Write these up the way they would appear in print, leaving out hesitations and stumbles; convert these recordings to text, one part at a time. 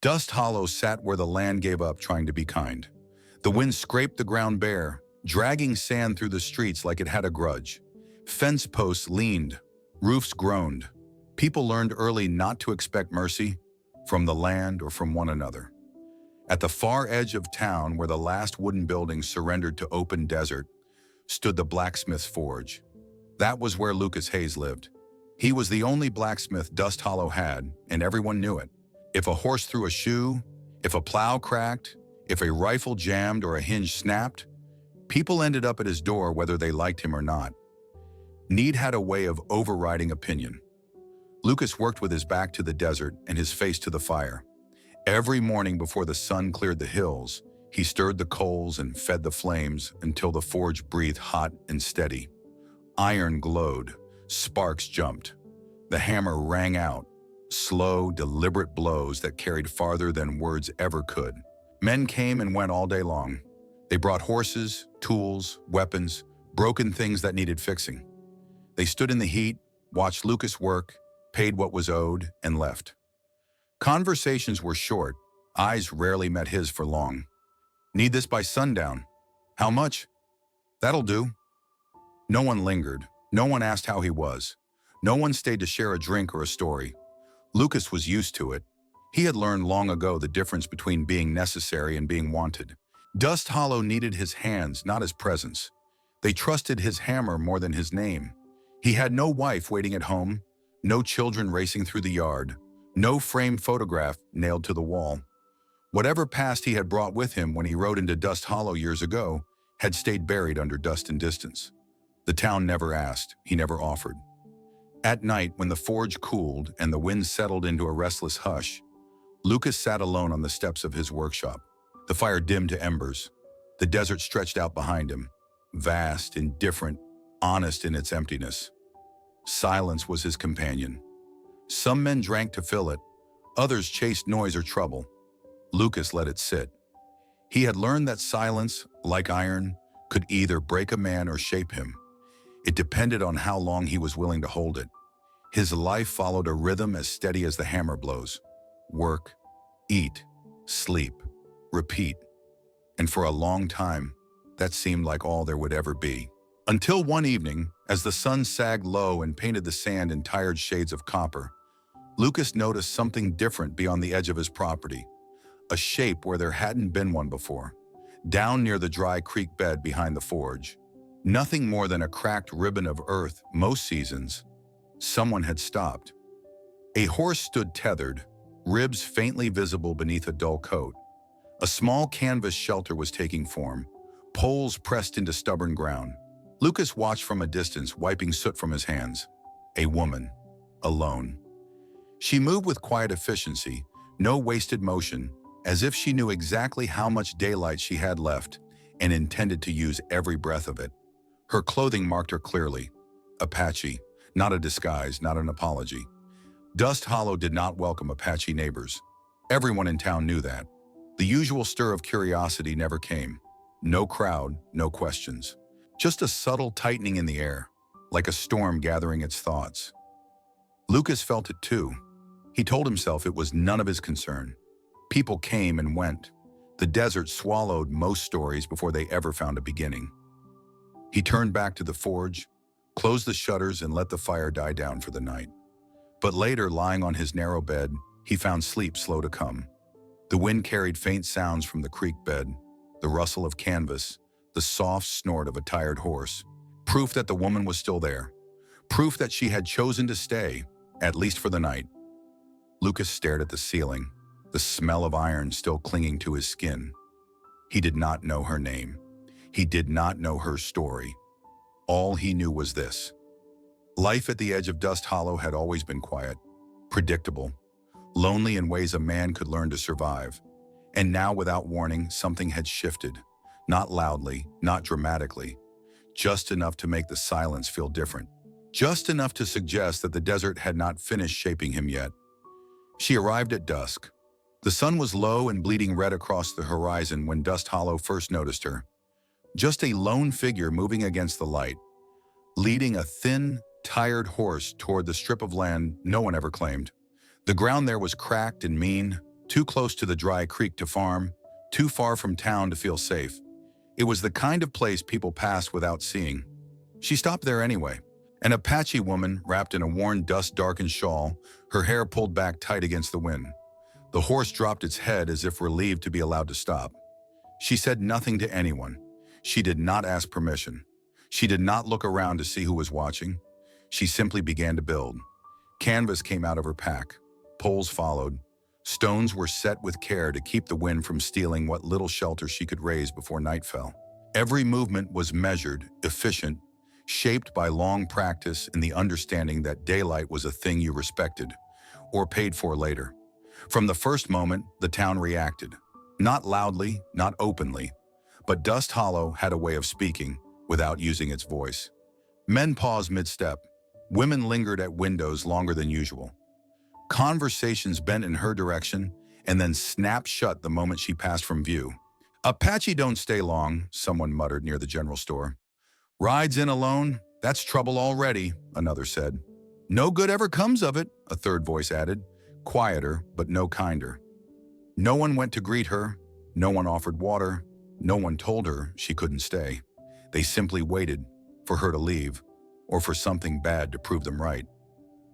Dust Hollow sat where the land gave up trying to be kind. The wind scraped the ground bare, dragging sand through the streets like it had a grudge. Fence posts leaned, roofs groaned. People learned early not to expect mercy from the land or from one another. At the far edge of town, where the last wooden buildings surrendered to open desert, stood the blacksmith's forge. That was where Lucas Hayes lived. He was the only blacksmith Dust Hollow had, and everyone knew it. If a horse threw a shoe, if a plow cracked, if a rifle jammed or a hinge snapped, people ended up at his door whether they liked him or not. Need had a way of overriding opinion. Lucas worked with his back to the desert and his face to the fire. Every morning before the sun cleared the hills, he stirred the coals and fed the flames until the forge breathed hot and steady. Iron glowed, sparks jumped. The hammer rang out, slow, deliberate blows that carried farther than words ever could. Men came and went all day long. They brought horses, tools, weapons, broken things that needed fixing. They stood in the heat, watched Lucas work, paid what was owed, and left. Conversations were short. Eyes rarely met his for long. Need this by sundown. How much? That'll do. No one lingered. No one asked how he was. No one stayed to share a drink or a story. Lucas was used to it. He had learned long ago the difference between being necessary and being wanted. Dust Hollow needed his hands, not his presence. They trusted his hammer more than his name. He had no wife waiting at home, no children racing through the yard, no framed photograph nailed to the wall. Whatever past he had brought with him when he rode into Dust Hollow years ago had stayed buried under dust and distance. The town never asked, he never offered. At night, when the forge cooled and the wind settled into a restless hush, Lucas sat alone on the steps of his workshop. The fire dimmed to embers. The desert stretched out behind him, vast, indifferent, honest in its emptiness. Silence was his companion. Some men drank to fill it, others chased noise or trouble. Lucas let it sit. He had learned that silence, like iron, could either break a man or shape him. It depended on how long he was willing to hold it. His life followed a rhythm as steady as the hammer blows. Work, eat, sleep, repeat. And for a long time, that seemed like all there would ever be. Until one evening, as the sun sagged low and painted the sand in tired shades of copper, Lucas noticed something different beyond the edge of his property. A shape where there hadn't been one before. Down near the dry creek bed behind the forge. Nothing more than a cracked ribbon of earth most seasons. Someone had stopped. A horse stood tethered, ribs faintly visible beneath a dull coat. A small canvas shelter was taking form, poles pressed into stubborn ground. Lucas watched from a distance, wiping soot from his hands. A woman, alone. She moved with quiet efficiency, no wasted motion, as if she knew exactly how much daylight she had left and intended to use every breath of it. Her clothing marked her clearly. Apache, not a disguise, not an apology. Dust Hollow did not welcome Apache neighbors. Everyone in town knew that. The usual stir of curiosity never came. No crowd, no questions. Just a subtle tightening in the air, like a storm gathering its thoughts. Lucas felt it too. He told himself it was none of his concern. People came and went. The desert swallowed most stories before they ever found a beginning. He turned back to the forge, closed the shutters, and let the fire die down for the night. But later, lying on his narrow bed, he found sleep slow to come. The wind carried faint sounds from the creek bed, the rustle of canvas, the soft snort of a tired horse. Proof that the woman was still there. Proof that she had chosen to stay, at least for the night. Lucas stared at the ceiling, the smell of iron still clinging to his skin. He did not know her name. He did not know her story. All he knew was this. Life at the edge of Dust Hollow had always been quiet, predictable, lonely in ways a man could learn to survive. And now, without warning, something had shifted. Not loudly, not dramatically, just enough to make the silence feel different. Just enough to suggest that the desert had not finished shaping him yet. She arrived at dusk. The sun was low and bleeding red across the horizon when Dust Hollow first noticed her. Just a lone figure moving against the light, leading a thin, tired horse toward the strip of land no one ever claimed. The ground there was cracked and mean, Too close to the dry creek to farm, too far from town to feel safe. It was the kind of place people passed without seeing. She stopped there anyway. An Apache woman wrapped in a worn, dust-darkened shawl, her hair pulled back tight against the wind. The horse dropped its head as if relieved to be allowed to stop. She said nothing to anyone. She did not ask permission. She did not look around to see who was watching. She simply began to build. Canvas came out of her pack. Poles followed. Stones were set with care to keep the wind from stealing what little shelter she could raise before night fell. Every movement was measured, efficient, shaped by long practice and the understanding that daylight was a thing you respected, or paid for later. From the first moment, the town reacted. Not loudly, not openly, but Dust Hollow had a way of speaking without using its voice. Men paused mid-step. Women lingered at windows longer than usual. Conversations bent in her direction and then snapped shut the moment she passed from view. "Apache don't stay long," someone muttered near the general store. "Rides in alone? That's trouble already," another said. "No good ever comes of it," a third voice added, quieter but no kinder. No one went to greet her, no one offered water, no one told her she couldn't stay. They simply waited for her to leave, or for something bad to prove them right.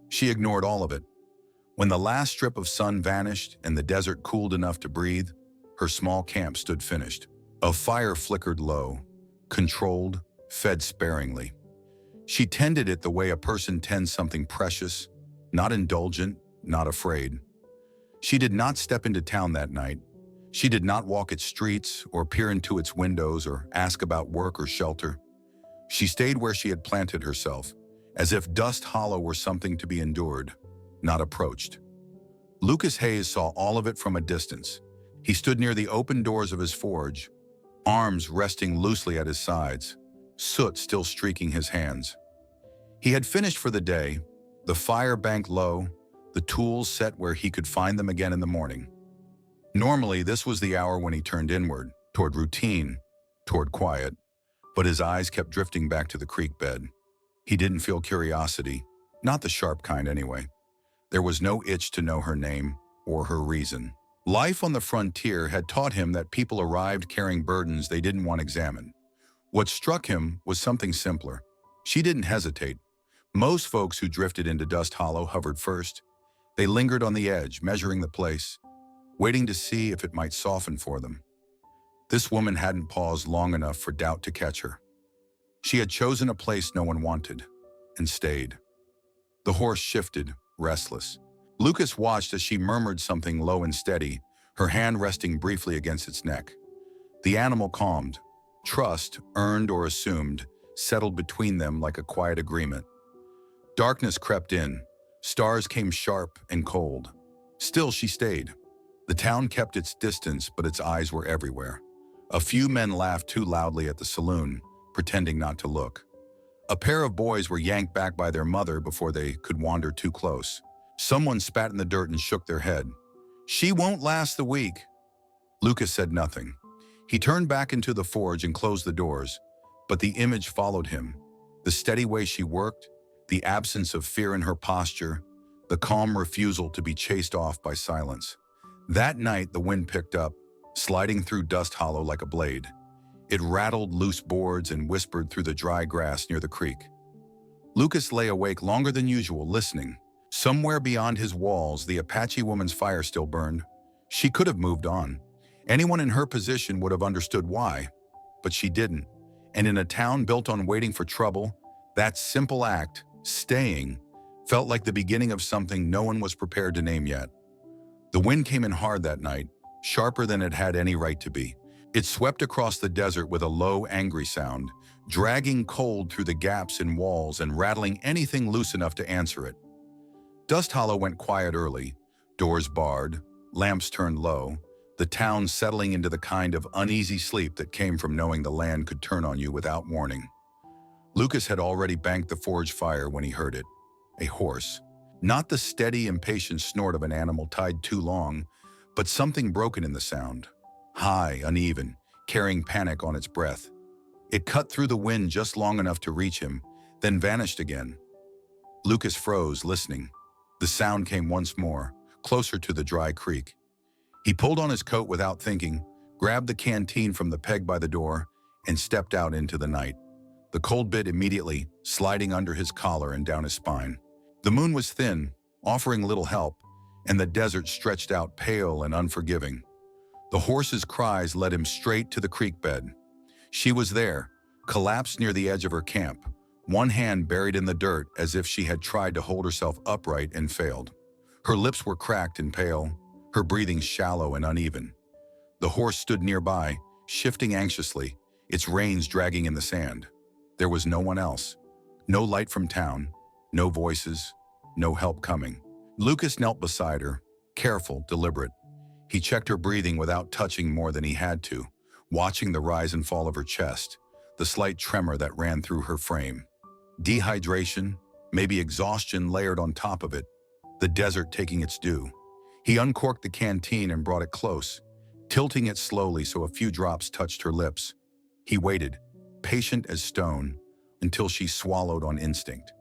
She ignored all of it. When the last strip of sun vanished and the desert cooled enough to breathe, her small camp stood finished. A fire flickered low, controlled, fed sparingly. She tended it the way a person tends something precious, not indulgent, not afraid. She did not step into town that night. She did not walk its streets or peer into its windows or ask about work or shelter. She stayed where she had planted herself, as if Dust Hollow were something to be endured, not approached. Lucas Hayes saw all of it from a distance. He stood near the open doors of his forge, arms resting loosely at his sides, soot still streaking his hands. He had finished for the day, the fire banked low, the tools set where he could find them again in the morning. Normally, this was the hour when he turned inward, toward routine, toward quiet, but his eyes kept drifting back to the creek bed. He didn't feel curiosity, not the sharp kind anyway. There was no itch to know her name or her reason. Life on the frontier had taught him that people arrived carrying burdens they didn't want examined. What struck him was something simpler. She didn't hesitate. Most folks who drifted into Dust Hollow hovered first. They lingered on the edge, measuring the place, waiting to see if it might soften for them. This woman hadn't paused long enough for doubt to catch her. She had chosen a place no one wanted, and stayed. The horse shifted, restless. Lucas watched as she murmured something low and steady, her hand resting briefly against its neck. The animal calmed. Trust, earned or assumed, settled between them like a quiet agreement. Darkness crept in. Stars came sharp and cold. Still she stayed. The town kept its distance, but its eyes were everywhere. A few men laughed too loudly at the saloon, pretending not to look. A pair of boys were yanked back by their mother before they could wander too close. Someone spat in the dirt and shook their head. "She won't last the week." Lucas said nothing. He turned back into the forge and closed the doors, but the image followed him. The steady way she worked, the absence of fear in her posture, the calm refusal to be chased off by silence. That night, the wind picked up, sliding through Dust Hollow like a blade. It rattled loose boards and whispered through the dry grass near the creek. Lucas lay awake longer than usual, listening. Somewhere beyond his walls, the Apache woman's fire still burned. She could have moved on. Anyone in her position would have understood why, but she didn't. And in a town built on waiting for trouble, that simple act, staying, felt like the beginning of something no one was prepared to name yet. The wind came in hard that night, sharper than it had any right to be. It swept across the desert with a low, angry sound, dragging cold through the gaps in walls and rattling anything loose enough to answer it. Dust Hollow went quiet early, doors barred, lamps turned low, the town settling into the kind of uneasy sleep that came from knowing the land could turn on you without warning. Lucas had already banked the forge fire when he heard it. A horse. Not the steady, impatient snort of an animal tied too long, but something broken in the sound. High, uneven, carrying panic on its breath. It cut through the wind just long enough to reach him, then vanished again. Lucas froze, listening. The sound came once more, closer to the dry creek. He pulled on his coat without thinking, grabbed the canteen from the peg by the door, and stepped out into the night. The cold bit immediately, sliding under his collar and down his spine. The moon was thin, offering little help, and the desert stretched out pale and unforgiving. The horse's cries led him straight to the creek bed. She was there, collapsed near the edge of her camp, one hand buried in the dirt as if she had tried to hold herself upright and failed. Her lips were cracked and pale, her breathing shallow and uneven. The horse stood nearby, shifting anxiously, its reins dragging in the sand. There was no one else. No light from town, no voices, no help coming. Lucas knelt beside her, careful, deliberate. He checked her breathing without touching more than he had to, watching the rise and fall of her chest, the slight tremor that ran through her frame. Dehydration, maybe exhaustion layered on top of it, the desert taking its due. He uncorked the canteen and brought it close, tilting it slowly so a few drops touched her lips. He waited, patient as stone, until she swallowed on instinct.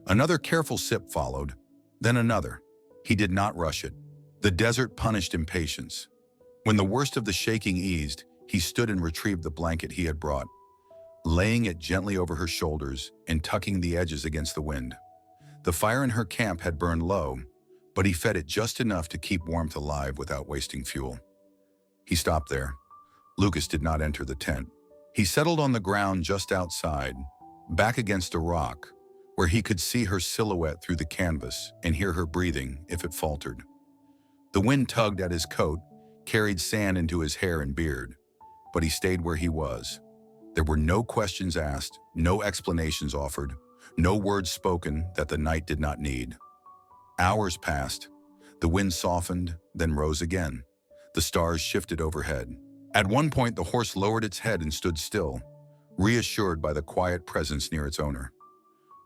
Another careful sip followed, then another. He did not rush it. The desert punished impatience. When the worst of the shaking eased, he stood and retrieved the blanket he had brought, laying it gently over her shoulders and tucking the edges against the wind. The fire in her camp had burned low, but he fed it just enough to keep warmth alive without wasting fuel. He stopped there. Lucas did not enter the tent. He settled on the ground just outside, back against a rock, where he could see her silhouette through the canvas and hear her breathing if it faltered. The wind tugged at his coat, carried sand into his hair and beard, but he stayed where he was. There were no questions asked, no explanations offered, no words spoken that the night did not need. Hours passed. The wind softened, then rose again. The stars shifted overhead. At one point, the horse lowered its head and stood still, reassured by the quiet presence near its owner.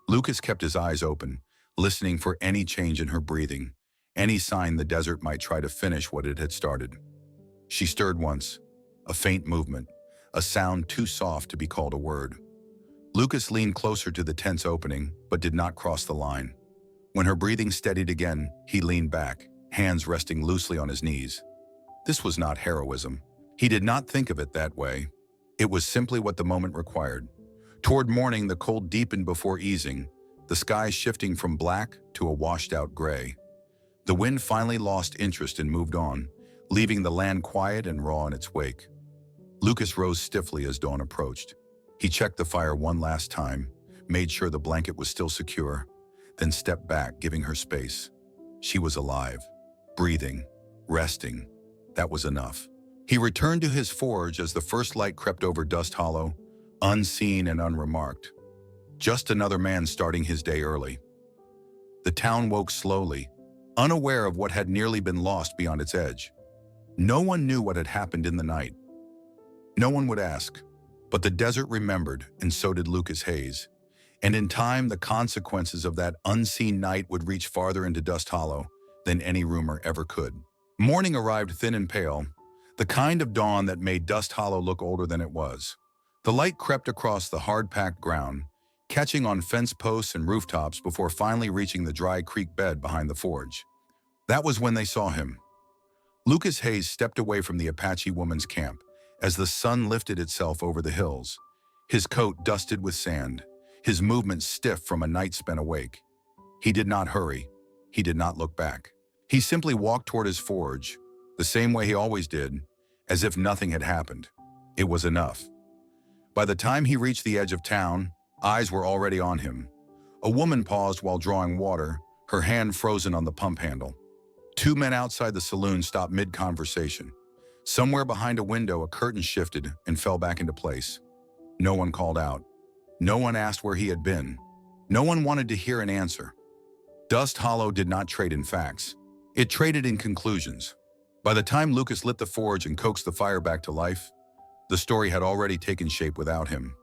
Lucas kept his eyes open, listening for any change in her breathing, any sign the desert might try to finish what it had started. She stirred once, a faint movement, a sound too soft to be called a word. Lucas leaned closer to the tent's opening, but did not cross the line. When her breathing steadied again, he leaned back, hands resting loosely on his knees. This was not heroism. He did not think of it that way. It was simply what the moment required. Toward morning, the cold deepened before easing, the sky shifting from black to a washed-out gray. The wind finally lost interest and moved on, leaving the land quiet and raw in its wake. Lucas rose stiffly as dawn approached. He checked the fire one last time, made sure the blanket was still secure, then stepped back, giving her space. She was alive, breathing, resting. That was enough. He returned to his forge as the first light crept over Dust Hollow, unseen and unremarked. Just another man starting his day early. The town woke slowly, unaware of what had nearly been lost beyond its edge. No one knew what had happened in the night. No one would ask, but the desert remembered, and so did Lucas Hayes. And in time, the consequences of that unseen night would reach farther into Dust Hollow than any rumor ever could. Morning arrived thin and pale, the kind of dawn that made Dust Hollow look older than it was. The light crept across the hard-packed ground, catching on fence posts and rooftops before finally reaching the dry creek bed behind the forge. That was when they saw him. Lucas Hayes stepped away from the Apache woman's camp as the sun lifted itself over the hills, his coat dusted with sand, his movements stiff from a night spent awake. He did not hurry. He did not look back. He simply walked toward his forge, the same way he always did, as if nothing had happened. It was enough. By the time he reached the edge of town, eyes were already on him. A woman paused while drawing water, her hand frozen on the pump handle. Two men outside the saloon stopped mid-conversation. Somewhere behind a window, a curtain shifted and fell back into place. No one called out. No one asked where he had been. No one wanted to hear an answer. Dust Hollow did not trade in facts. It traded in conclusions. By the time Lucas lit the forge and coaxed the fire back to life, the story had already taken shape without him.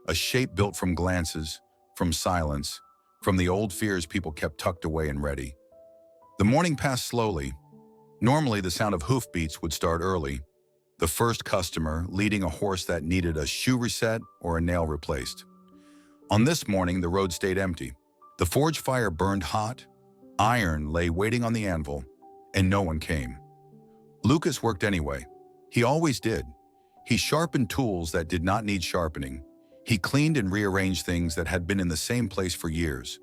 A shape built from glances, from silence, from the old fears people kept tucked away and ready. The morning passed slowly. Normally, the sound of hoofbeats would start early, the first customer leading a horse that needed a shoe reset or a nail replaced. On this morning, the road stayed empty. The forge fire burned hot, iron lay waiting on the anvil, and no one came. Lucas worked anyway. He always did. He sharpened tools that did not need sharpening. He cleaned and rearranged things that had been in the same place for years.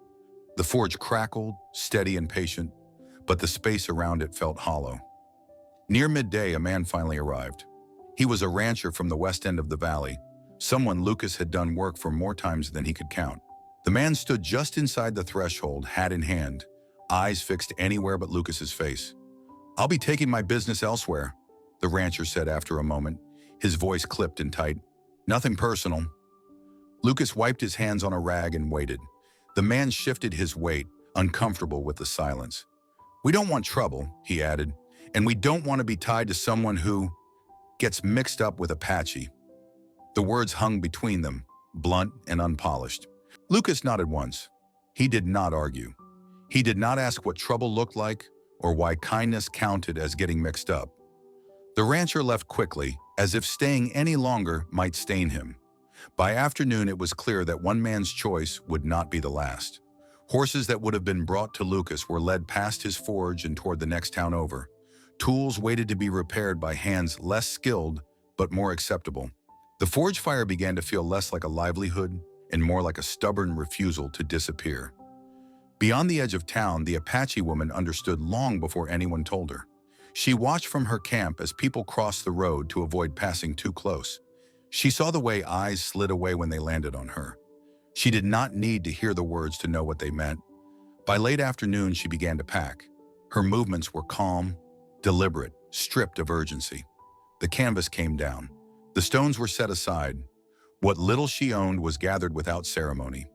The forge crackled, steady and patient, but the space around it felt hollow. Near midday, a man finally arrived. He was a rancher from the west end of the valley, someone Lucas had done work for more times than he could count. The man stood just inside the threshold, hat in hand, eyes fixed anywhere but Lucas's face. "I'll be taking my business elsewhere," the rancher said after a moment, his voice clipped and tight. "Nothing personal." Lucas wiped his hands on a rag and waited. The man shifted his weight, uncomfortable with the silence. "We don't want trouble," he added, "and we don't want to be tied to someone who gets mixed up with Apache." The words hung between them, blunt and unpolished. Lucas nodded once. He did not argue. He did not ask what trouble looked like or why kindness counted as getting mixed up. The rancher left quickly, as if staying any longer might stain him. By afternoon, it was clear that one man's choice would not be the last. Horses that would have been brought to Lucas were led past his forge and toward the next town over. Tools waited to be repaired by hands less skilled but more acceptable. The forge fire began to feel less like a livelihood and more like a stubborn refusal to disappear. Beyond the edge of town, the Apache woman understood long before anyone told her. She watched from her camp as people crossed the road to avoid passing too close. She saw the way eyes slid away when they landed on her. She did not need to hear the words to know what they meant. By late afternoon, she began to pack. Her movements were calm, deliberate, stripped of urgency. The canvas came down. The stones were set aside. What little she owned was gathered without ceremony.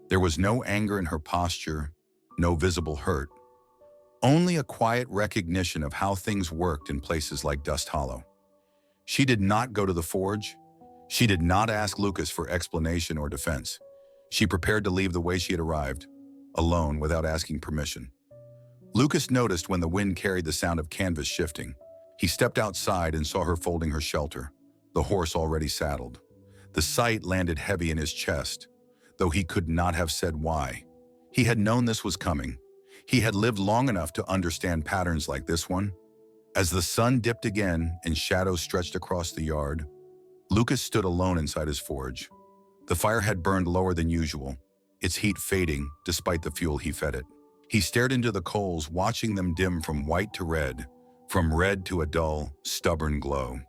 There was no anger in her posture, no visible hurt. Only a quiet recognition of how things worked in places like Dust Hollow. She did not go to the forge. She did not ask Lucas for explanation or defense. She prepared to leave the way she had arrived, alone without asking permission. Lucas noticed when the wind carried the sound of canvas shifting. He stepped outside and saw her folding her shelter, the horse already saddled. The sight landed heavy in his chest, though he could not have said why. He had known this was coming. He had lived long enough to understand patterns like this one. As the sun dipped again and shadows stretched across the yard, Lucas stood alone inside his forge. The fire had burned lower than usual, its heat fading despite the fuel he fed it. He stared into the coals, watching them dim from white to red, from red to a dull, stubborn glow.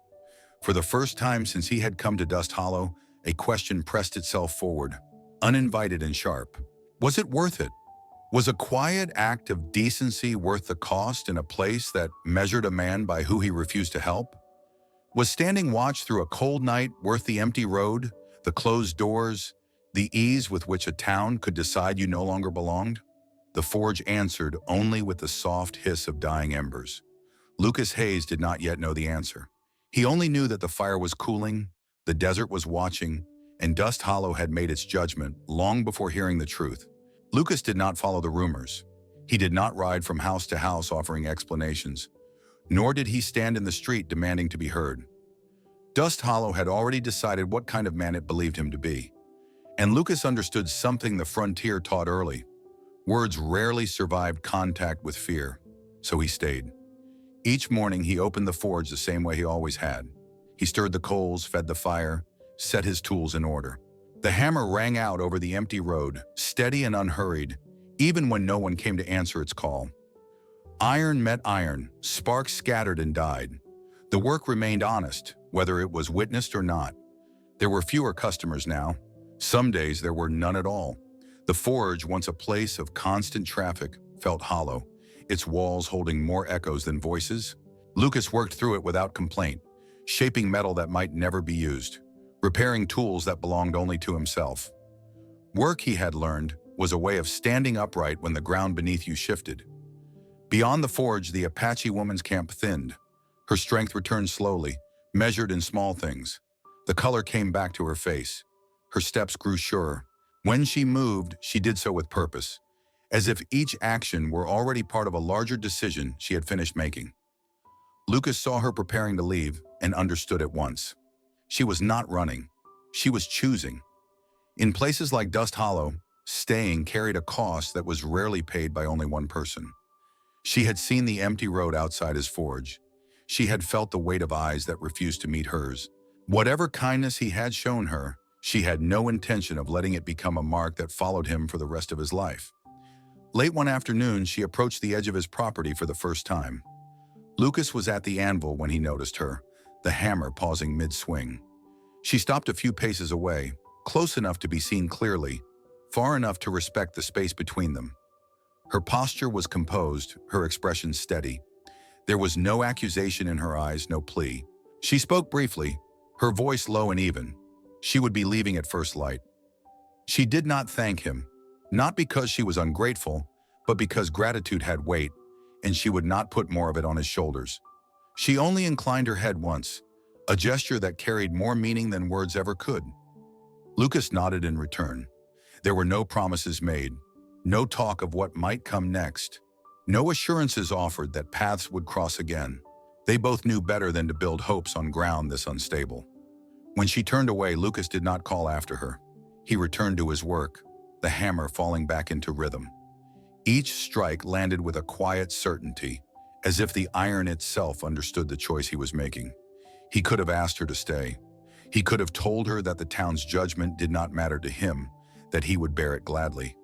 For the first time since he had come to Dust Hollow, a question pressed itself forward, uninvited and sharp. Was it worth it? Was a quiet act of decency worth the cost in a place that measured a man by who he refused to help? Was standing watch through a cold night worth the empty road, the closed doors, the ease with which a town could decide you no longer belonged? The forge answered only with the soft hiss of dying embers. Lucas Hayes did not yet know the answer. He only knew that the fire was cooling, the desert was watching, and Dust Hollow had made its judgment long before hearing the truth. Lucas did not follow the rumors. He did not ride from house to house offering explanations, nor did he stand in the street demanding to be heard. Dust Hollow had already decided what kind of man it believed him to be. And Lucas understood something the frontier taught early. Words rarely survived contact with fear, so he stayed. Each morning he opened the forge the same way he always had. He stirred the coals, fed the fire, set his tools in order. The hammer rang out over the empty road, steady and unhurried, even when no one came to answer its call. Iron met iron, sparks scattered and died. The work remained honest, whether it was witnessed or not. There were fewer customers now. Some days there were none at all. The forge, once a place of constant traffic, felt hollow, its walls holding more echoes than voices. Lucas worked through it without complaint, shaping metal that might never be used, repairing tools that belonged only to himself. Work, he had learned, was a way of standing upright when the ground beneath you shifted. Beyond the forge, the Apache woman's camp thinned. Her strength returned slowly, measured in small things. The color came back to her face. Her steps grew surer. When she moved, she did so with purpose, as if each action were already part of a larger decision she had finished making. Lucas saw her preparing to leave and understood at once. She was not running. She was choosing. In places like Dust Hollow, staying carried a cost that was rarely paid by only one person. She had seen the empty road outside his forge. She had felt the weight of eyes that refused to meet hers. Whatever kindness he had shown her, she had no intention of letting it become a mark that followed him for the rest of his life. Late one afternoon, she approached the edge of his property for the first time. Lucas was at the anvil when he noticed her, the hammer pausing mid-swing. She stopped a few paces away, close enough to be seen clearly, far enough to respect the space between them. Her posture was composed, her expression steady. There was no accusation in her eyes, no plea. She spoke briefly, her voice low and even. She would be leaving at first light. She did not thank him, not because she was ungrateful, but because gratitude had weight, and she would not put more of it on his shoulders. She only inclined her head once, a gesture that carried more meaning than words ever could. Lucas nodded in return. There were no promises made, no talk of what might come next, no assurances offered that paths would cross again. They both knew better than to build hopes on ground this unstable. When she turned away, Lucas did not call after her. He returned to his work, the hammer falling back into rhythm. Each strike landed with a quiet certainty, as if the iron itself understood the choice he was making. He could have asked her to stay. He could have told her that the town's judgment did not matter to him, that he would bear it gladly.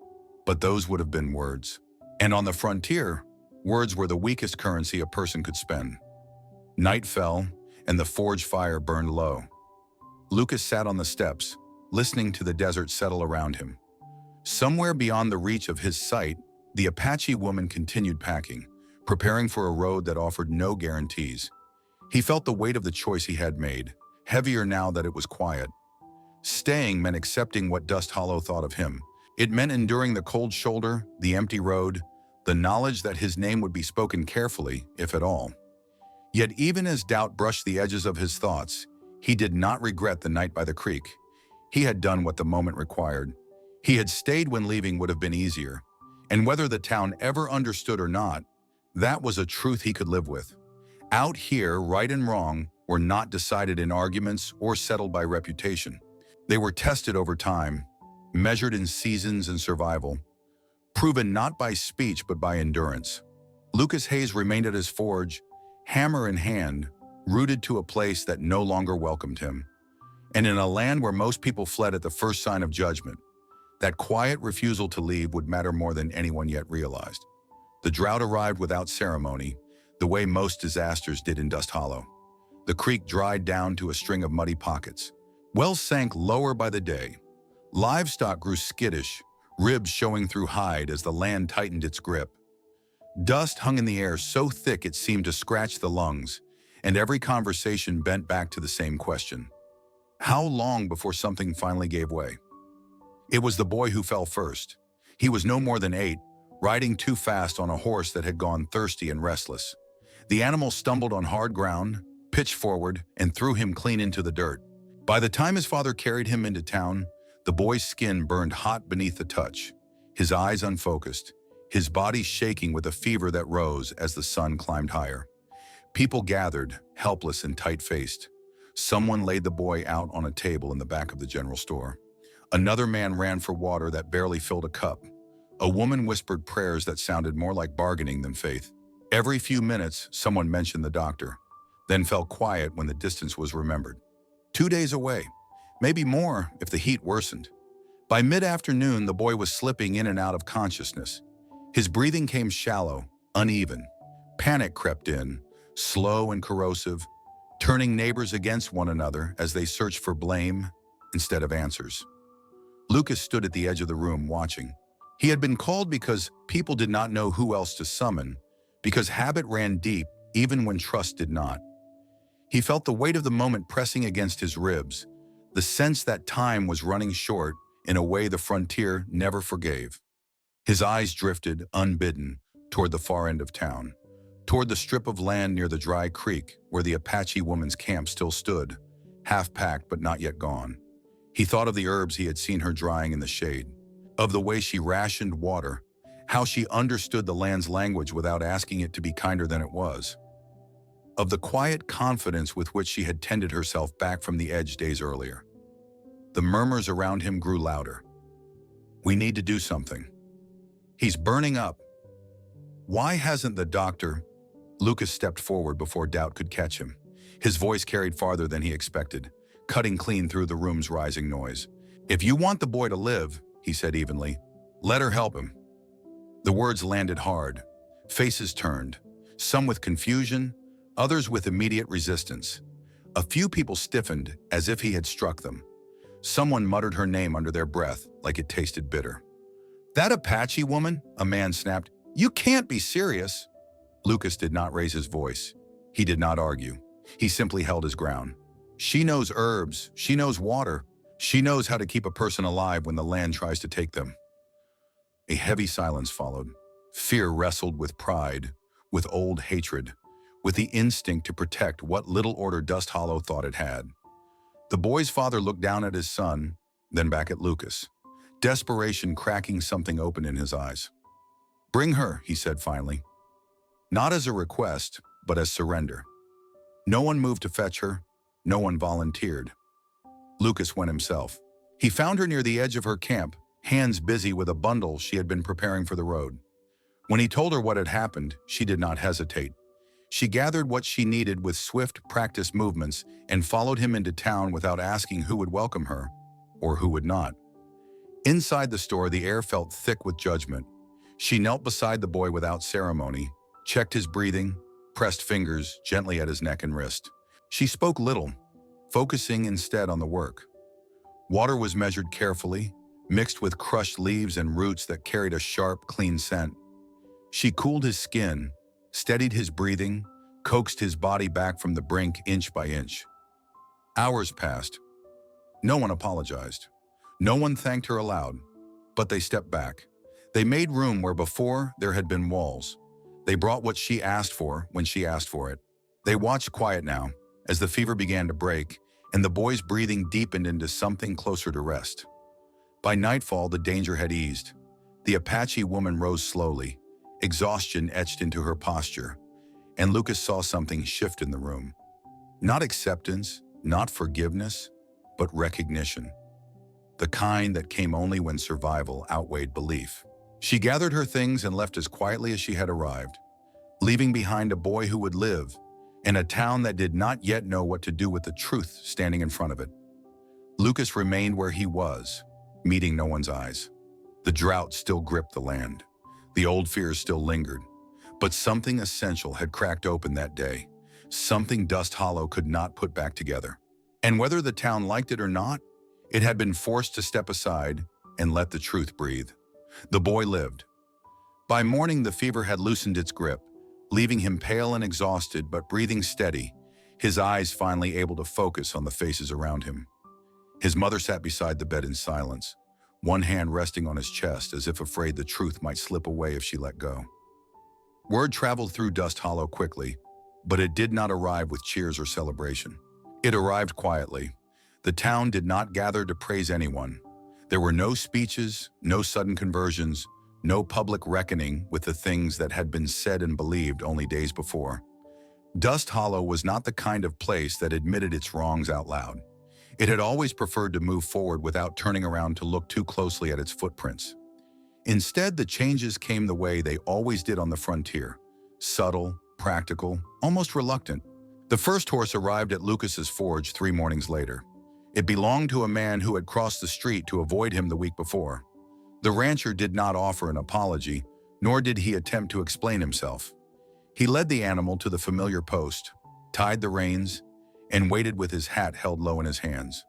But those would have been words. And on the frontier, words were the weakest currency a person could spend. Night fell, and the forge fire burned low. Lucas sat on the steps, listening to the desert settle around him. Somewhere beyond the reach of his sight, the Apache woman continued packing, preparing for a road that offered no guarantees. He felt the weight of the choice he had made, heavier now that it was quiet. Staying meant accepting what Dust Hollow thought of him. It meant enduring the cold shoulder, the empty road, the knowledge that his name would be spoken carefully, if at all. Yet even as doubt brushed the edges of his thoughts, he did not regret the night by the creek. He had done what the moment required. He had stayed when leaving would have been easier. And whether the town ever understood or not, that was a truth he could live with. Out here, right and wrong were not decided in arguments or settled by reputation. They were tested over time, measured in seasons and survival, proven not by speech but by endurance. Lucas Hayes remained at his forge, hammer in hand, rooted to a place that no longer welcomed him. And in a land where most people fled at the first sign of judgment, that quiet refusal to leave would matter more than anyone yet realized. The drought arrived without ceremony, the way most disasters did in Dust Hollow. The creek dried down to a string of muddy pockets. Wells sank lower by the day. Livestock grew skittish, ribs showing through hide as the land tightened its grip. Dust hung in the air so thick it seemed to scratch the lungs, and every conversation bent back to the same question. How long before something finally gave way? It was the boy who fell first. He was no more than 8, riding too fast on a horse that had gone thirsty and restless. The animal stumbled on hard ground, pitched forward, and threw him clean into the dirt. By the time his father carried him into town, the boy's skin burned hot beneath the touch, his eyes unfocused, his body shaking with a fever that rose as the sun climbed higher. People gathered, helpless and tight-faced. Someone laid the boy out on a table in the back of the general store. Another man ran for water that barely filled a cup. A woman whispered prayers that sounded more like bargaining than faith. Every few minutes, someone mentioned the doctor, then fell quiet when the distance was remembered. 2 days away, maybe more if the heat worsened. By mid-afternoon, the boy was slipping in and out of consciousness. His breathing came shallow, uneven. Panic crept in, slow and corrosive, turning neighbors against one another as they searched for blame instead of answers. Lucas stood at the edge of the room watching. He had been called because people did not know who else to summon, because habit ran deep even when trust did not. He felt the weight of the moment pressing against his ribs, the sense that time was running short in a way the frontier never forgave. His eyes drifted, unbidden, toward the far end of town, toward the strip of land near the dry creek where the Apache woman's camp still stood, half-packed but not yet gone. He thought of the herbs he had seen her drying in the shade, of the way she rationed water, how she understood the land's language without asking it to be kinder than it was, of the quiet confidence with which she had tended herself back from the edge days earlier. The murmurs around him grew louder. We need to do something. He's burning up. Why hasn't the doctor? Lucas stepped forward before doubt could catch him. His voice carried farther than he expected, cutting clean through the room's rising noise. "If you want the boy to live," he said evenly, "let her help him." The words landed hard. Faces turned, some with confusion, others with immediate resistance. A few people stiffened as if he had struck them. Someone muttered her name under their breath like it tasted bitter. "That Apache woman?" a man snapped. "You can't be serious." Lucas did not raise his voice. He did not argue. He simply held his ground. "She knows herbs. She knows water. She knows how to keep a person alive when the land tries to take them." A heavy silence followed. Fear wrestled with pride, with old hatred, with the instinct to protect what little order Dust Hollow thought it had. The boy's father looked down at his son, then back at Lucas, desperation cracking something open in his eyes. "Bring her," he said finally. Not as a request, but as surrender. No one moved to fetch her. No one volunteered. Lucas went himself. He found her near the edge of her camp, hands busy with a bundle she had been preparing for the road. When he told her what had happened, she did not hesitate. She gathered what she needed with swift, practiced movements and followed him into town without asking who would welcome her, or who would not. Inside the store, the air felt thick with judgment. She knelt beside the boy without ceremony, checked his breathing, pressed fingers gently at his neck and wrist. She spoke little, focusing instead on the work. Water was measured carefully, mixed with crushed leaves and roots that carried a sharp, clean scent. She cooled his skin, steadied his breathing, coaxed his body back from the brink inch by inch. Hours passed. No one apologized. No one thanked her aloud, but they stepped back. They made room where before there had been walls. They brought what she asked for when she asked for it. They watched quiet now as the fever began to break and the boy's breathing deepened into something closer to rest. By nightfall, the danger had eased. The Apache woman rose slowly, exhaustion etched into her posture, and Lucas saw something shift in the room. Not acceptance, not forgiveness, but recognition. The kind that came only when survival outweighed belief. She gathered her things and left as quietly as she had arrived, leaving behind a boy who would live in a town that did not yet know what to do with the truth standing in front of it. Lucas remained where he was, meeting no one's eyes. The drought still gripped the land. The old fears still lingered, but something essential had cracked open that day, something Dust Hollow could not put back together. And whether the town liked it or not, it had been forced to step aside and let the truth breathe. The boy lived. By morning, the fever had loosened its grip, leaving him pale and exhausted but breathing steady, his eyes finally able to focus on the faces around him. His mother sat beside the bed in silence, one hand resting on his chest as if afraid the truth might slip away if she let go. Word traveled through Dust Hollow quickly, but it did not arrive with cheers or celebration. It arrived quietly. The town did not gather to praise anyone. There were no speeches, no sudden conversions, no public reckoning with the things that had been said and believed only days before. Dust Hollow was not the kind of place that admitted its wrongs out loud. It had always preferred to move forward without turning around to look too closely at its footprints. Instead, the changes came the way they always did on the frontier, subtle, practical, almost reluctant. The first horse arrived at Lucas's forge 3 mornings later. It belonged to a man who had crossed the street to avoid him the week before. The rancher did not offer an apology, nor did he attempt to explain himself. He led the animal to the familiar post, tied the reins, and waited with his hat held low in his hands.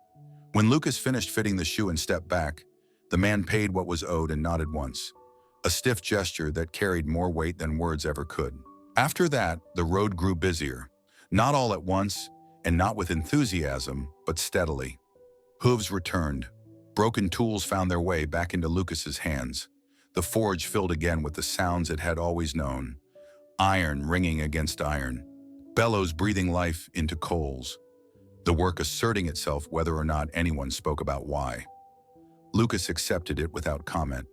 When Lucas finished fitting the shoe and stepped back, the man paid what was owed and nodded once, a stiff gesture that carried more weight than words ever could. After that, the road grew busier, not all at once, and not with enthusiasm, but steadily. Hooves returned. Broken tools found their way back into Lucas's hands. The forge filled again with the sounds it had always known. Iron ringing against iron. Bellows breathing life into coals. The work asserting itself whether or not anyone spoke about why. Lucas accepted it without comment.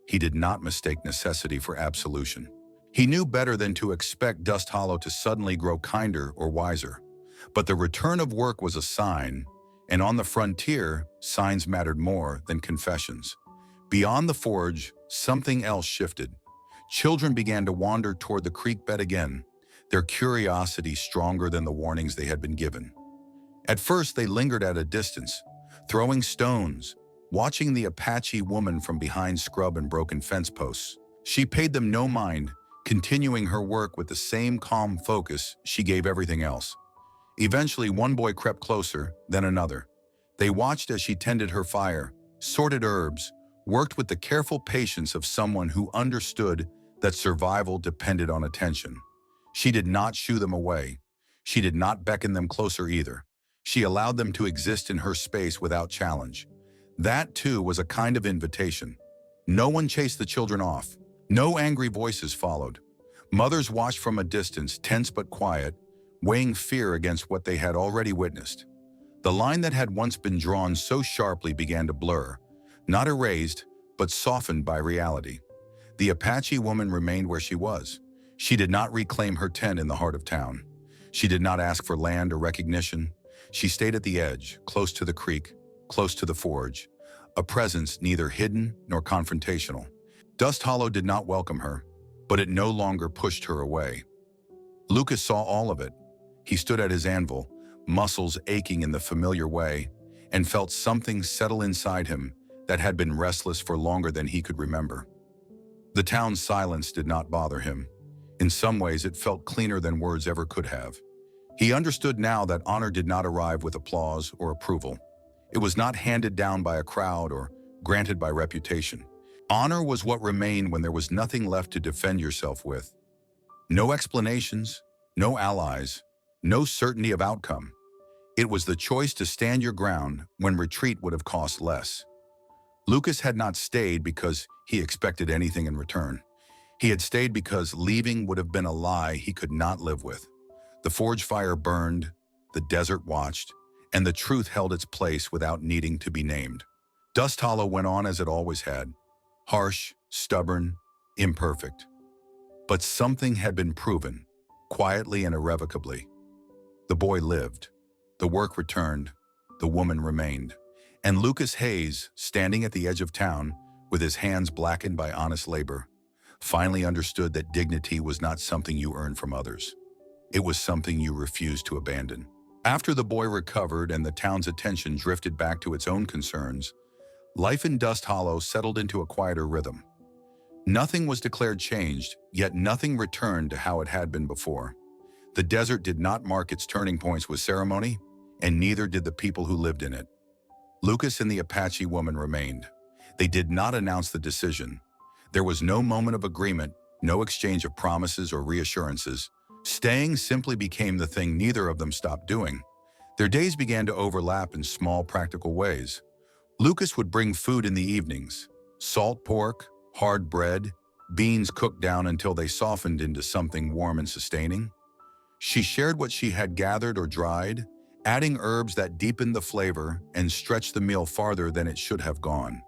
He did not mistake necessity for absolution. He knew better than to expect Dust Hollow to suddenly grow kinder or wiser. But the return of work was a sign, and on the frontier, signs mattered more than confessions. Beyond the forge, something else shifted. Children began to wander toward the creek bed again. their curiosity stronger than the warnings they had been given. At first, they lingered at a distance, throwing stones, watching the Apache woman from behind scrub and broken fence posts. She paid them no mind, continuing her work with the same calm focus she gave everything else. Eventually, one boy crept closer, then another. They watched as she tended her fire, sorted herbs, worked with the careful patience of someone who understood that survival depended on attention. She did not shoo them away. She did not beckon them closer either. She allowed them to exist in her space without challenge. That, too, was a kind of invitation. No one chased the children off. No angry voices followed. Mothers watched from a distance, tense but quiet, weighing fear against what they had already witnessed. The line that had once been drawn so sharply began to blur, not erased, but softened by reality. The Apache woman remained where she was. She did not reclaim her tent in the heart of town. She did not ask for land or recognition. She stayed at the edge, close to the creek, close to the forge, a presence neither hidden nor confrontational. Dust Hollow did not welcome her, but it no longer pushed her away. Lucas saw all of it. He stood at his anvil, muscles aching in the familiar way, and felt something settle inside him that had been restless for longer than he could remember. The town's silence did not bother him. In some ways, it felt cleaner than words ever could have. He understood now that honor did not arrive with applause or approval. It was not handed down by a crowd or granted by reputation. Honor was what remained when there was nothing left to defend yourself with. No explanations, no allies, no certainty of outcome. It was the choice to stand your ground when retreat would have cost less. Lucas had not stayed because he expected anything in return. He had stayed because leaving would have been a lie he could not live with. The forge fire burned, the desert watched, and the truth held its place without needing to be named. Dust Hollow went on as it always had, harsh, stubborn, imperfect. But something had been proven, quietly and irrevocably. The boy lived, the work returned, the woman remained. And Lucas Hayes, standing at the edge of town, with his hands blackened by honest labor, finally understood that dignity was not something you earned from others. It was something you refused to abandon. After the boy recovered and the town's attention drifted back to its own concerns, life in Dust Hollow settled into a quieter rhythm. Nothing was declared changed, yet nothing returned to how it had been before. The desert did not mark its turning points with ceremony, and neither did the people who lived in it. Lucas and the Apache woman remained. They did not announce the decision. There was no moment of agreement, no exchange of promises or reassurances. Staying simply became the thing neither of them stopped doing. Their days began to overlap in small, practical ways. Lucas would bring food in the evenings: salt pork, hard bread, beans cooked down until they softened into something warm and sustaining. She shared what she had gathered or dried, adding herbs that deepened the flavor and stretched the meal farther than it should have gone.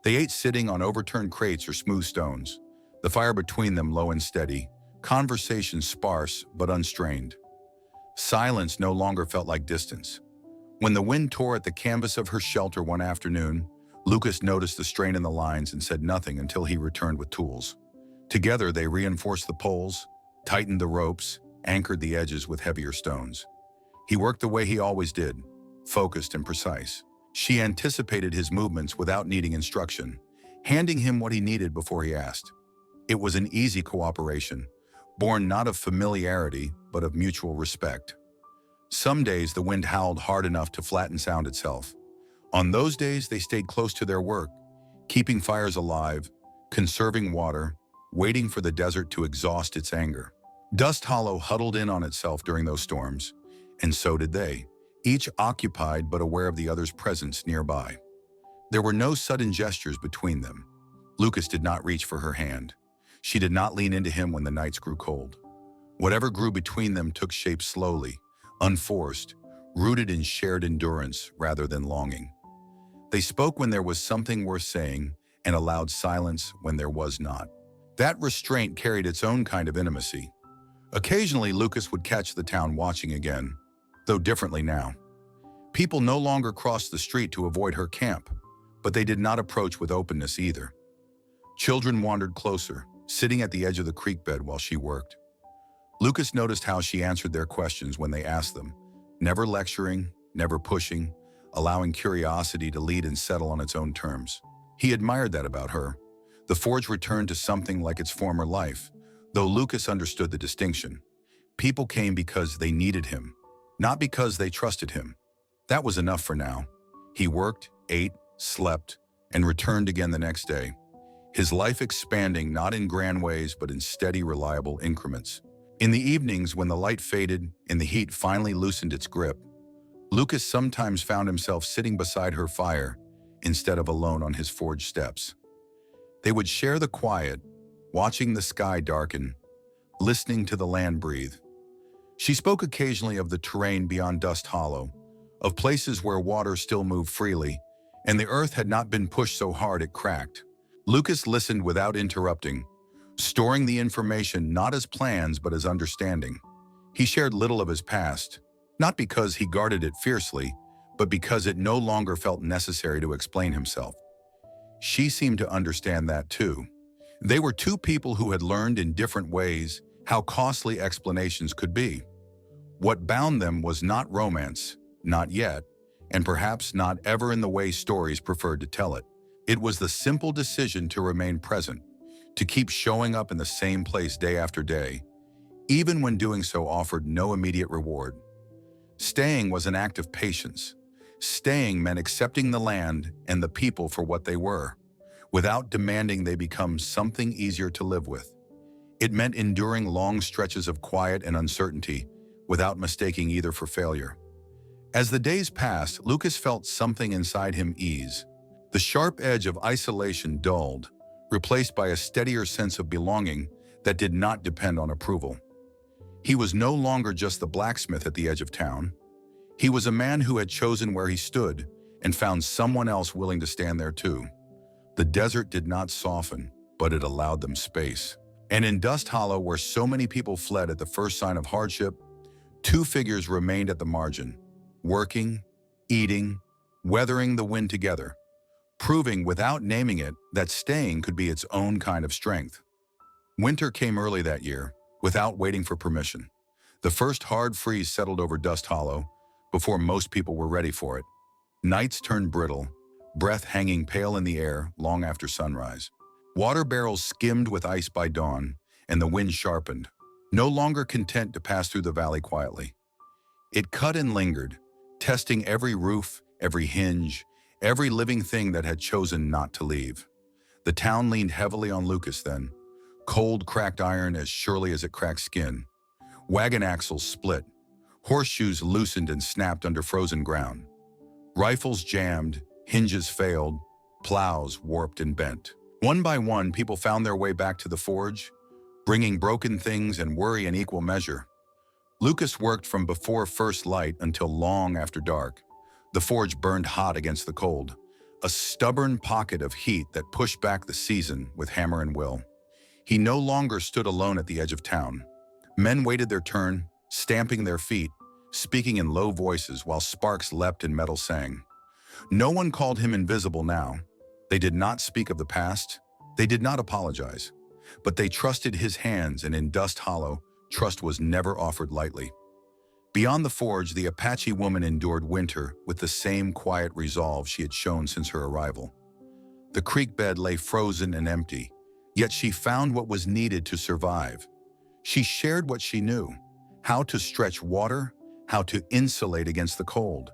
They ate sitting on overturned crates or smooth stones, the fire between them low and steady, conversation sparse but unstrained. Silence no longer felt like distance. When the wind tore at the canvas of her shelter one afternoon, Lucas noticed the strain in the lines and said nothing until he returned with tools. Together they reinforced the poles, tightened the ropes, anchored the edges with heavier stones. He worked the way he always did, focused and precise. She anticipated his movements without needing instruction, handing him what he needed before he asked. It was an easy cooperation, born not of familiarity, but of mutual respect. Some days the wind howled hard enough to flatten sound itself. On those days they stayed close to their work, keeping fires alive, conserving water, waiting for the desert to exhaust its anger. Dust Hollow huddled in on itself during those storms, and so did they, each occupied but aware of the other's presence nearby. There were no sudden gestures between them. Lucas did not reach for her hand. She did not lean into him when the nights grew cold. Whatever grew between them took shape slowly, unforced, rooted in shared endurance rather than longing. They spoke when there was something worth saying and allowed silence when there was not. That restraint carried its own kind of intimacy. Occasionally, Lucas would catch the town watching again, though differently now. People no longer crossed the street to avoid her camp, but they did not approach with openness either. Children wandered closer, sitting at the edge of the creek bed while she worked. Lucas noticed how she answered their questions when they asked them, never lecturing, never pushing, allowing curiosity to lead and settle on its own terms. He admired that about her. The forge returned to something like its former life, though Lucas understood the distinction. People came because they needed him, not because they trusted him. That was enough for now. He worked, ate, slept, and returned again the next day. His life expanding not in grand ways but in steady, reliable increments. In the evenings, when the light faded and the heat finally loosened its grip, Lucas sometimes found himself sitting beside her fire instead of alone on his forge steps. They would share the quiet, watching the sky darken, listening to the land breathe. She spoke occasionally of the terrain beyond Dust Hollow, of places where water still moved freely, and the earth had not been pushed so hard it cracked. Lucas listened without interrupting, storing the information not as plans but as understanding. He shared little of his past, not because he guarded it fiercely, but because it no longer felt necessary to explain himself. She seemed to understand that too. They were two people who had learned in different ways how costly explanations could be. What bound them was not romance, not yet, and perhaps not ever in the way stories preferred to tell it. It was the simple decision to remain present, to keep showing up in the same place day after day, even when doing so offered no immediate reward. Staying was an act of patience. Staying meant accepting the land and the people for what they were, without demanding they become something easier to live with. It meant enduring long stretches of quiet and uncertainty without mistaking either for failure. As the days passed, Lucas felt something inside him ease. The sharp edge of isolation dulled, replaced by a steadier sense of belonging that did not depend on approval. He was no longer just the blacksmith at the edge of town. He was a man who had chosen where he stood and found someone else willing to stand there too. The desert did not soften, but it allowed them space. And in Dust Hollow, where so many people fled at the first sign of hardship, two figures remained at the margin, working, eating, weathering the wind together, proving without naming it that staying could be its own kind of strength. Winter came early that year, without waiting for permission. The first hard freeze settled over Dust Hollow before most people were ready for it. Nights turned brittle, breath hanging pale in the air long after sunrise. Water barrels skimmed with ice by dawn, and the wind sharpened, no longer content to pass through the valley quietly. It cut and lingered, testing every roof, every hinge, every living thing that had chosen not to leave. The town leaned heavily on Lucas then, cold cracked iron as surely as it cracked skin. Wagon axles split, horseshoes loosened and snapped under frozen ground. Rifles jammed, hinges failed, plows warped and bent. One by one, people found their way back to the forge, bringing broken things and worry in equal measure. Lucas worked from before first light until long after dark. The forge burned hot against the cold, a stubborn pocket of heat that pushed back the season with hammer and will. He no longer stood alone at the edge of town. Men waited their turn, stamping their feet, speaking in low voices while sparks leapt and metal sang. No one called him invisible now. They did not speak of the past. They did not apologize. But they trusted his hands, and in Dust Hollow, trust was never offered lightly. Beyond the forge, the Apache woman endured winter with the same quiet resolve she had shown since her arrival. The creek bed lay frozen and empty, yet she found what was needed to survive. She shared what she knew: how to stretch water, how to insulate against the cold,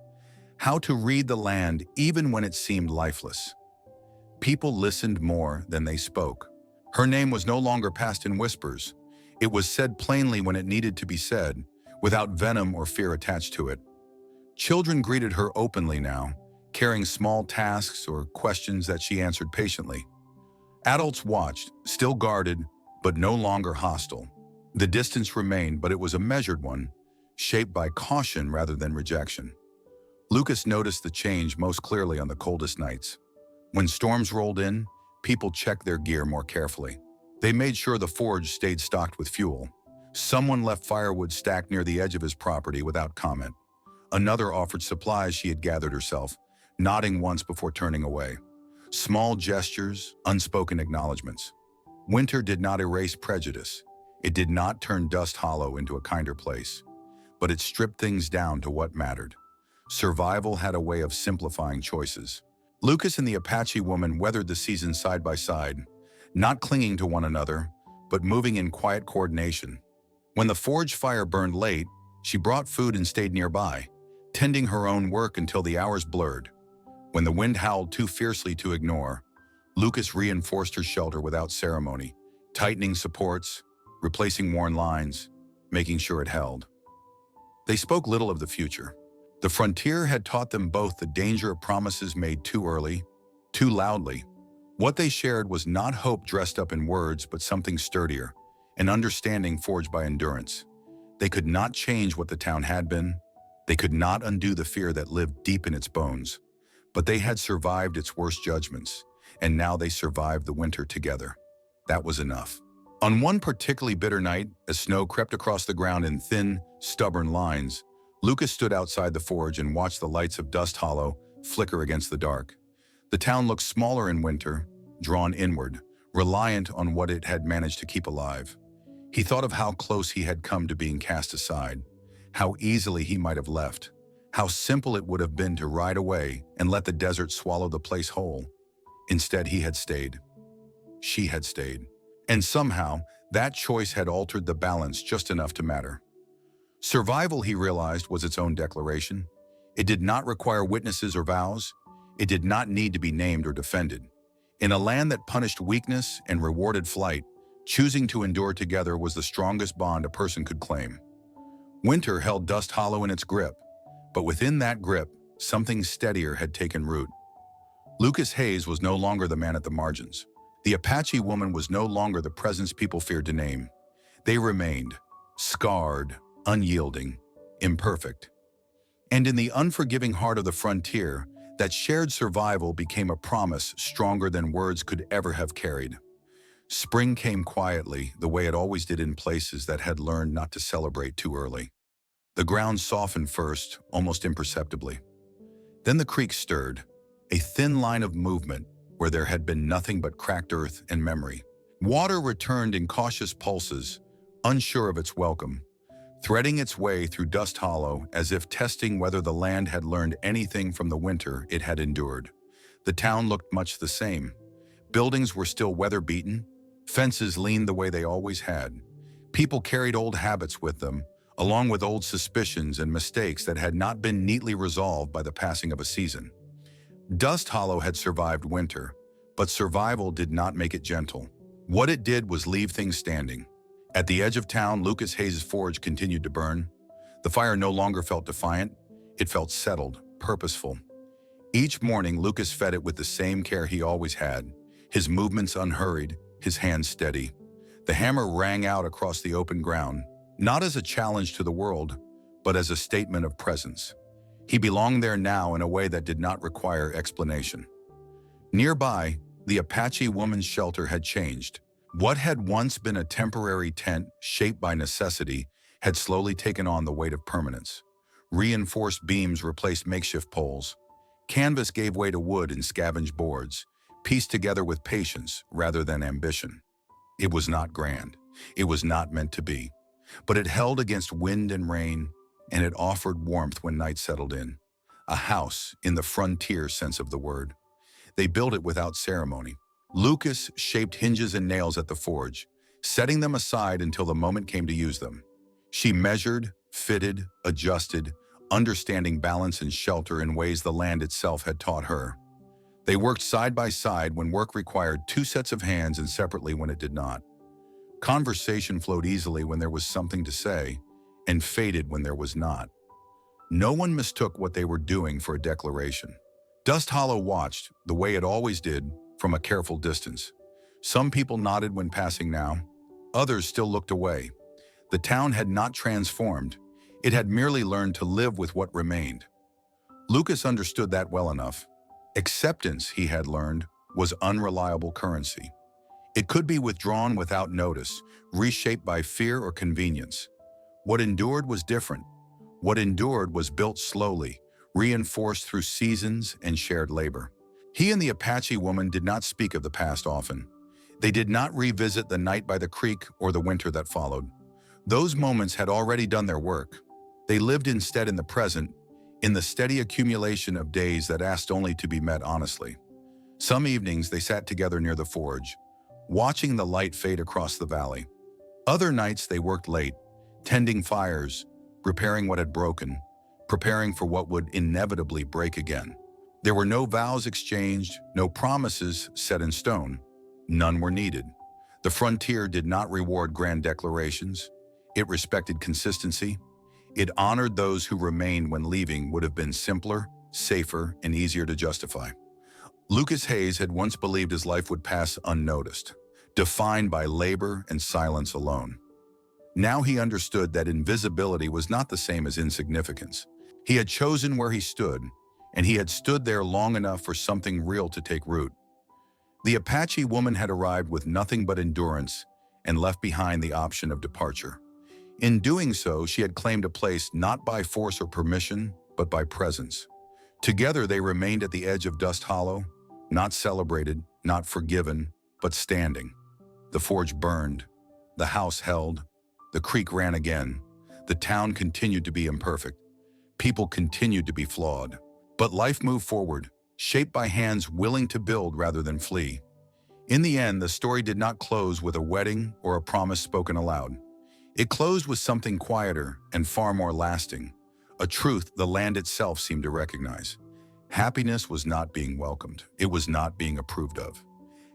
how to read the land even when it seemed lifeless. People listened more than they spoke. Her name was no longer passed in whispers. It was said plainly when it needed to be said, without venom or fear attached to it. Children greeted her openly now, carrying small tasks or questions that she answered patiently. Adults watched, still guarded, but no longer hostile. The distance remained, but it was a measured one, shaped by caution rather than rejection. Lucas noticed the change most clearly on the coldest nights. When storms rolled in, people checked their gear more carefully. They made sure the forge stayed stocked with fuel. Someone left firewood stacked near the edge of his property without comment. Another offered supplies she had gathered herself, nodding once before turning away. Small gestures, unspoken acknowledgments. Winter did not erase prejudice. It did not turn Dust Hollow into a kinder place, but it stripped things down to what mattered. Survival had a way of simplifying choices. Lucas and the Apache woman weathered the season side by side, not clinging to one another, but moving in quiet coordination. When the forge fire burned late, she brought food and stayed nearby, tending her own work until the hours blurred. When the wind howled too fiercely to ignore, Lucas reinforced her shelter without ceremony, tightening supports, replacing worn lines, making sure it held. They spoke little of the future. The frontier had taught them both the danger of promises made too early, too loudly. What they shared was not hope dressed up in words, but something sturdier, an understanding forged by endurance. They could not change what the town had been. They could not undo the fear that lived deep in its bones. But they had survived its worst judgments, and now they survived the winter together. That was enough. On one particularly bitter night, as snow crept across the ground in thin, stubborn lines, Lucas stood outside the forge and watched the lights of Dust Hollow flicker against the dark. The town looked smaller in winter, drawn inward, reliant on what it had managed to keep alive. He thought of how close he had come to being cast aside, how easily he might have left, how simple it would have been to ride away and let the desert swallow the place whole. Instead, he had stayed. She had stayed. And somehow, that choice had altered the balance just enough to matter. Survival, he realized, was its own declaration. It did not require witnesses or vows. It did not need to be named or defended. In a land that punished weakness and rewarded flight, choosing to endure together was the strongest bond a person could claim. Winter held Dust Hollow in its grip, but within that grip, something steadier had taken root. Lucas Hayes was no longer the man at the margins. The Apache woman was no longer the presence people feared to name. They remained, scarred, unyielding, imperfect. And in the unforgiving heart of the frontier, that shared survival became a promise stronger than words could ever have carried. Spring came quietly, the way it always did in places that had learned not to celebrate too early. The ground softened first, almost imperceptibly. Then the creek stirred, a thin line of movement where there had been nothing but cracked earth and memory. Water returned in cautious pulses, unsure of its welcome, threading its way through Dust Hollow as if testing whether the land had learned anything from the winter it had endured. The town looked much the same. Buildings were still weather-beaten, fences leaned the way they always had. People carried old habits with them, along with old suspicions and mistakes that had not been neatly resolved by the passing of a season. Dust Hollow had survived winter, but survival did not make it gentle. What it did was leave things standing. At the edge of town, Lucas Hayes' forge continued to burn. The fire no longer felt defiant. It felt settled, purposeful. Each morning, Lucas fed it with the same care he always had, his movements unhurried, his hands steady. The hammer rang out across the open ground, not as a challenge to the world, but as a statement of presence. He belonged there now in a way that did not require explanation. Nearby, the Apache woman's shelter had changed. What had once been a temporary tent shaped by necessity had slowly taken on the weight of permanence. Reinforced beams replaced makeshift poles. Canvas gave way to wood and scavenged boards, pieced together with patience rather than ambition. It was not grand. It was not meant to be. But it held against wind and rain, and it offered warmth when night settled in. A house in the frontier sense of the word. They built it without ceremony. Lucas shaped hinges and nails at the forge, setting them aside until the moment came to use them. She measured, fitted, adjusted, understanding balance and shelter in ways the land itself had taught her. They worked side by side when work required two sets of hands and separately when it did not. Conversation flowed easily when there was something to say, and faded when there was not. No one mistook what they were doing for a declaration. Dust Hollow watched, the way it always did, from a careful distance. Some people nodded when passing now. Others still looked away. The town had not transformed. It had merely learned to live with what remained. Lucas understood that well enough. Acceptance, he had learned, was unreliable currency. It could be withdrawn without notice, reshaped by fear or convenience. What endured was different. What endured was built slowly, reinforced through seasons and shared labor. He and the Apache woman did not speak of the past often. They did not revisit the night by the creek or the winter that followed. Those moments had already done their work. They lived instead in the present, in the steady accumulation of days that asked only to be met honestly. Some evenings they sat together near the forge, watching the light fade across the valley. Other nights they worked late, tending fires, repairing what had broken, preparing for what would inevitably break again. There were no vows exchanged, no promises set in stone. None were needed. The frontier did not reward grand declarations. It respected consistency. It honored those who remained when leaving would have been simpler, safer, and easier to justify. Lucas Hayes had once believed his life would pass unnoticed, defined by labor and silence alone. Now he understood that invisibility was not the same as insignificance. He had chosen where he stood, and he had stood there long enough for something real to take root. The Apache woman had arrived with nothing but endurance and left behind the option of departure. In doing so, she had claimed a place not by force or permission, but by presence. Together they remained at the edge of Dust Hollow, not celebrated, not forgiven, but standing. The forge burned, the house held, the creek ran again, the town continued to be imperfect, people continued to be flawed. But life moved forward, shaped by hands willing to build rather than flee. In the end, the story did not close with a wedding or a promise spoken aloud. It closed with something quieter and far more lasting, a truth the land itself seemed to recognize. Happiness was not being welcomed. It was not being approved of.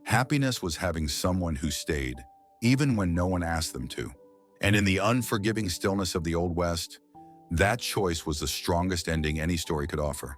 Happiness was having someone who stayed, even when no one asked them to. And in the unforgiving stillness of the Old West, that choice was the strongest ending any story could offer.